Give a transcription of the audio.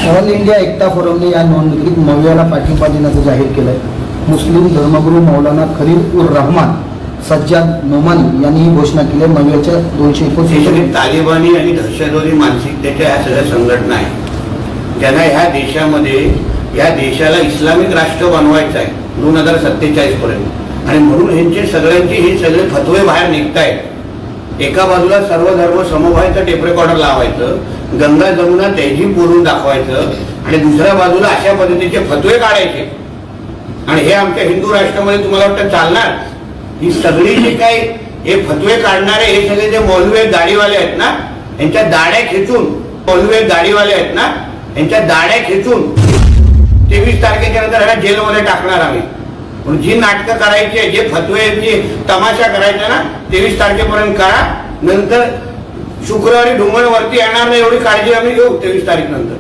All India एकता फोरमने या निवडणुकीत मवियाला पाठिंबा देण्याचं जाहीर केलंय. मुस्लिम धर्मगुरू मौलाना खलील उर रहमान सज्जाद नोमानी यांनी ही घोषणा केली आहे. मवियाच्या 229 तालिबानी आणि दहशतवादी मानसिकतेच्या ह्या सगळ्या संघटना आहेत ज्यांना ह्या देशामध्ये या देशाला इस्लामिक राष्ट्र बनवायचं आहे 2047 पर्यंत. आणि म्हणून ह्यांचे सगळ्यांचे हे सगळे फतवे बाहेर निघतायत. एका बाजूला सर्व धर्म समभावाचं टेप रेकॉर्डर लावायचं, गंगा जमुना तहजीब बोलून दाखवायचं आणि दुसऱ्या बाजूला अशा पद्धतीचे फतवे काढायचे. आणि हे आमच्या हिंदू राष्ट्रामध्ये तुम्हाला वाटतं चालणार? ही सगळी जे काही हे फतवे काढणारे हे सगळे जे मौलवी गाडीवाले आहेत ना, यांच्या दाड्या खेचून मौलवी गाडीवाले आहेत ना, यांच्या दाड्या खेचून 23 तारखेच्या नंतर ह्या जेलमध्ये टाकणार आम्ही. म्हणून जी नाटकं करायची, जे फतवे जी तमाशा करायचा ना 23 तारखेपर्यंत करा. नंतर शुक्रवारी ढुंगण वरती येणार नाही एवढी काळजी आम्ही घेऊ 23 तारीख नंतर.